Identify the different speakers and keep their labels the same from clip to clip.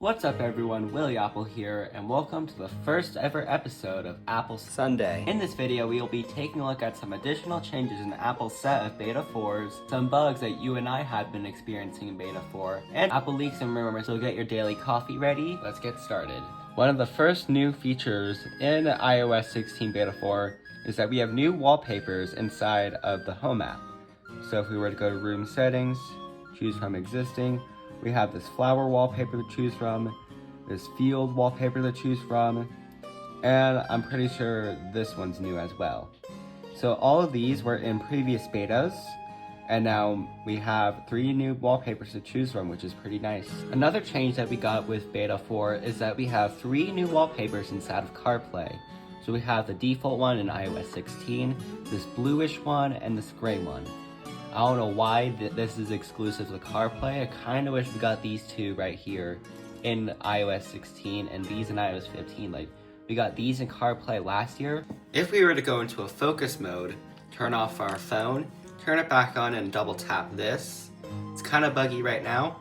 Speaker 1: What's up everyone, Willie Apple here, and welcome to the first ever episode of Apple Sundae. In this video, we will be taking a look at some additional changes in Apple's set of Beta 4s, some bugs that you and I have been experiencing in Beta 4, and Apple leaks and rumors, so get your daily coffee ready. Let's get started. One of the first new features in iOS 16 Beta 4 is that we have new wallpapers inside of the Home app. So if we were to go to Room Settings, choose from Existing, we have this flower wallpaper to choose from, this field wallpaper to choose from, and I'm pretty sure this one's new as well. So all of these were in previous betas, and now we have 3 new wallpapers to choose from, which is pretty nice. Another change that we got with Beta 4 is that we have 3 new wallpapers inside of CarPlay. So we have the default one in iOS 16, this bluish one, and this gray one. I don't know why this is exclusive to CarPlay. I kind of wish we got these two right here in iOS 16 and these in iOS 15. Like, we got these in CarPlay last year. If we were to go into a focus mode, turn off our phone, turn it back on and double tap this. It's kind of buggy right now,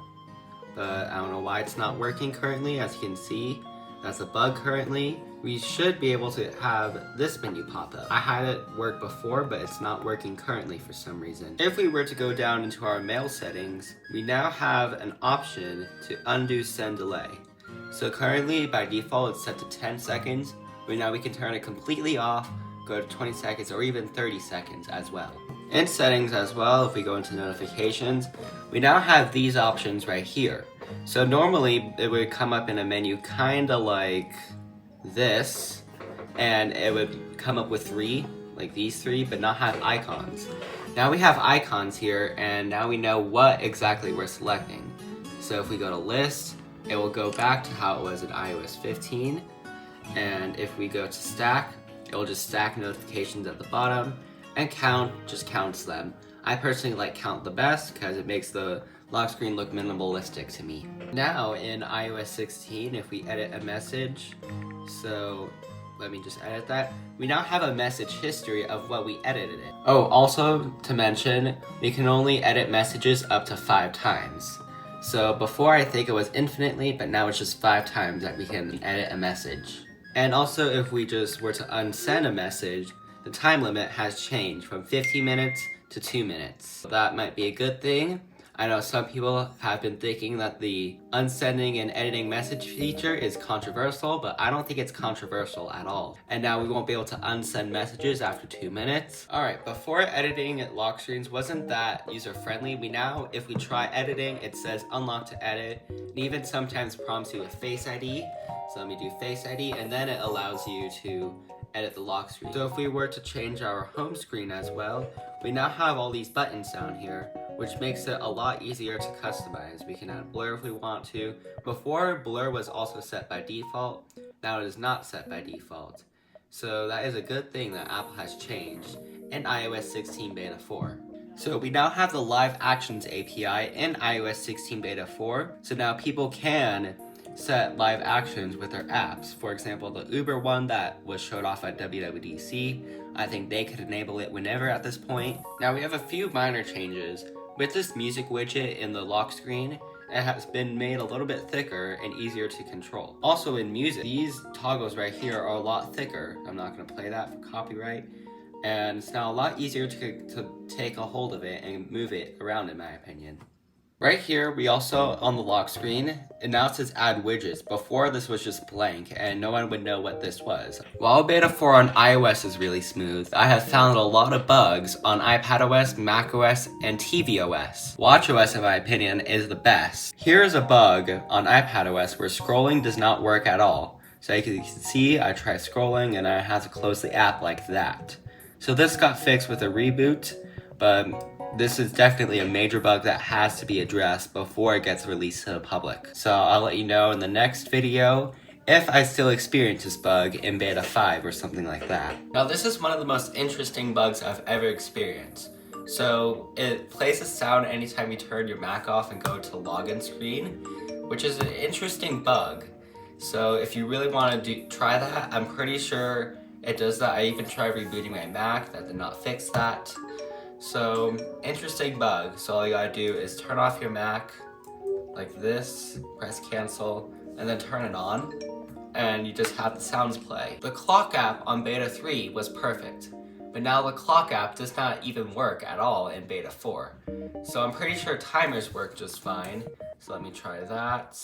Speaker 1: but I don't know why it's not working currently. As you can see, that's a bug currently. We should be able to have this menu pop up. I had it work before, but it's not working currently for some reason. If we were to go down into our mail settings, we now have an option to undo send delay. So currently, by default, it's set to 10 seconds, but now we can turn it completely off, go to 20 seconds, or even 30 seconds as well. In settings as well, if we go into notifications, we now have these options right here. So normally, it would come up in a menu kinda like this, and it would come up with 3, like these 3, but not have icons. Now we have icons here, and now we know what exactly we're selecting. So if we go to list, it will go back to how it was in iOS 15, and if we go to stack, it will just stack notifications at the bottom, and count just counts them. I personally like count the best because it makes the lock screen look minimalistic to me. Now in iOS 16, if we edit a message, so let me just edit that. We now have a message history of what we edited it. Oh, also to mention, we can only edit messages up to 5 times. So before I think it was infinitely, but now it's just 5 times that we can edit a message. And also if we just were to unsend a message, the time limit has changed from 15 minutes to 2 minutes. That might be a good thing. I know some people have been thinking that the unsending and editing message feature is controversial, but I don't think it's controversial at all. And now we won't be able to unsend messages after 2 minutes. Alright, before editing lock screens wasn't that user-friendly. We now, if we try editing, it says unlock to edit, and even sometimes prompts you with Face ID. So let me do Face ID, and then it allows you to edit the lock screen. So if we were to change our home screen as well, we now have all these buttons down here, which makes it a lot easier to customize. We can add blur if we want to. Before, blur was also set by default. Now it is not set by default. So that is a good thing that Apple has changed in iOS 16 Beta 4. So we now have the Live Actions API in iOS 16 Beta 4. So now people can set live actions with their apps. For example, the Uber one that was showed off at WWDC, I think they could enable it whenever at this point. Now we have a few minor changes. With this music widget in the lock screen, it has been made a little bit thicker and easier to control. Also in music, these toggles right here are a lot thicker. I'm not going to play that for copyright. And it's now a lot easier to take a hold of it and move it around, in my opinion. Right here, we also, on the lock screen, it now says add widgets. Before, this was just blank, and no one would know what this was. While Beta 4 on iOS is really smooth, I have found a lot of bugs on iPadOS, macOS, and tvOS. watchOS, in my opinion, is the best. Here is a bug on iPadOS where scrolling does not work at all. So you can see, I try scrolling, and I have to close the app like that. So this got fixed with a reboot, but this is definitely a major bug that has to be addressed before it gets released to the public. So I'll let you know in the next video if I still experience this bug in Beta 5 or something like that. Now this is one of the most interesting bugs I've ever experienced. So it plays a sound anytime you turn your Mac off and go to login screen, which is an interesting bug. So if you really want to try that, I'm pretty sure it does that. I even tried rebooting my Mac, that did not fix that. So, interesting bug. So all you gotta do is turn off your Mac like this, press cancel, and then turn it on, and you just have the sounds play. The clock app on beta 3 was perfect, but now the clock app does not even work at all in beta 4. So I'm pretty sure timers work just fine. So let me try that.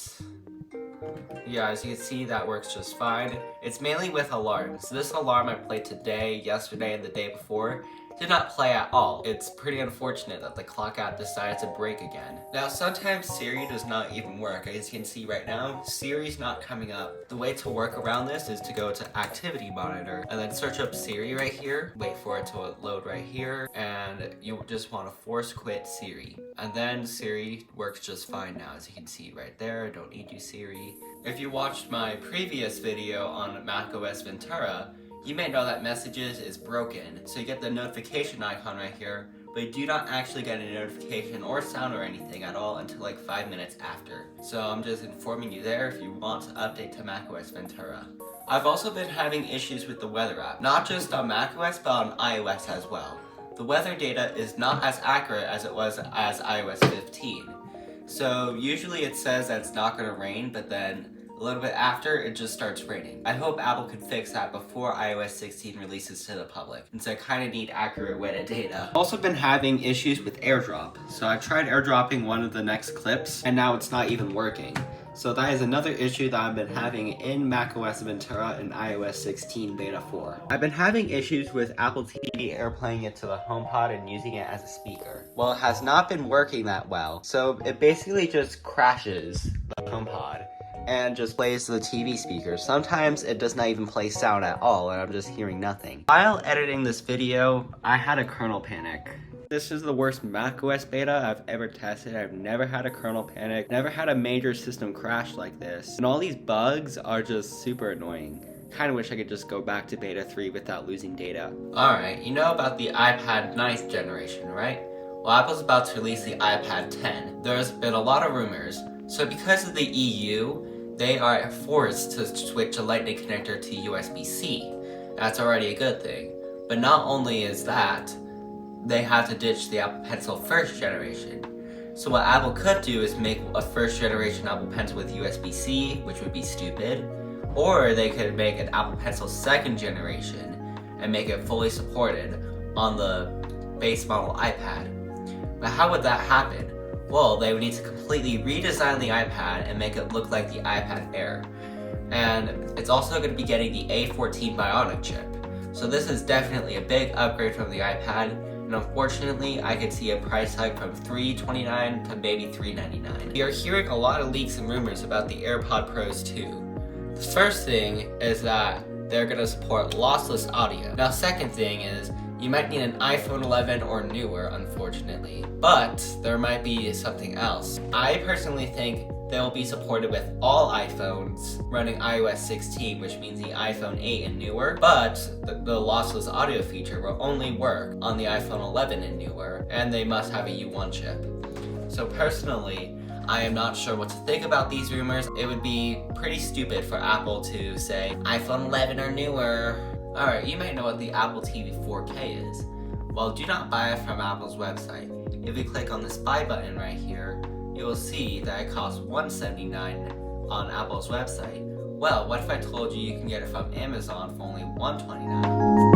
Speaker 1: Yeah, as you can see, that works just fine. It's mainly with alarms. So this alarm I played today, yesterday, and the day before did not play at all. It's pretty unfortunate that the clock app decided to break again. Now, sometimes Siri does not even work. As you can see right now, Siri's not coming up. The way to work around this is to go to Activity Monitor and then search up Siri right here. Wait for it to load right here, and you just want to force quit Siri. And then Siri works just fine now, as you can see right there. Don't need you, Siri. If you watched my previous video on macOS Ventura, you may know that Messages is broken, so you get the notification icon right here, but you do not actually get a notification or sound or anything at all until like 5 minutes after. So I'm just informing you there if you want to update to macOS Ventura. I've also been having issues with the weather app, not just on macOS but on iOS as well. The weather data is not as accurate as it was as iOS 15. So usually it says that it's not going to rain, but then a little bit after, it just starts raining. I hope Apple can fix that before iOS 16 releases to the public, since I kind of need accurate weather data. I've also been having issues with Airdrop. So I tried airdropping one of the next clips, and now it's not even working. So that is another issue that I've been having in macOS Ventura and iOS 16 Beta 4. I've been having issues with Apple TV AirPlaying it to the HomePod and using it as a speaker. Well, it has not been working that well, so it basically just crashes the HomePod and just plays the TV speaker. Sometimes it does not even play sound at all, and I'm just hearing nothing. While editing this video, I had a kernel panic. This is the worst macOS beta I've ever tested. I've never had a kernel panic, never had a major system crash like this. And all these bugs are just super annoying. Kinda wish I could just go back to beta 3 without losing data. Alright, you know about the iPad 9th generation, right? Well, Apple's about to release the iPad 10. There's been a lot of rumors. So because of the EU, they are forced to switch a lightning connector to USB-C. That's already a good thing. But not only is that, they have to ditch the Apple Pencil first generation. So what Apple could do is make a first generation Apple Pencil with USB-C, which would be stupid. Or they could make an Apple Pencil second generation and make it fully supported on the base model iPad. But how would that happen? Well, they would need to completely redesign the iPad and make it look like the iPad Air. And it's also going to be getting the A14 Bionic chip. So this is definitely a big upgrade from the iPad, and unfortunately I could see a price hike from $329 to maybe $399. We are hearing a lot of leaks and rumors about the AirPod Pros too. The first thing is that they're going to support lossless audio. Now, second thing is you might need an iPhone 11 or newer, unfortunately. But there might be something else. I personally think they'll be supported with all iPhones running iOS 16, which means the iPhone 8 and newer, but the lossless audio feature will only work on the iPhone 11 and newer, and they must have a U1 chip. So personally, I am not sure what to think about these rumors. It would be pretty stupid for Apple to say iPhone 11 or newer. Alright, you might know what the Apple TV 4K is. Well, do not buy it from Apple's website. If you click on this buy button right here, you will see that it costs $179 on Apple's website. Well, what if I told you you can get it from Amazon for only $129?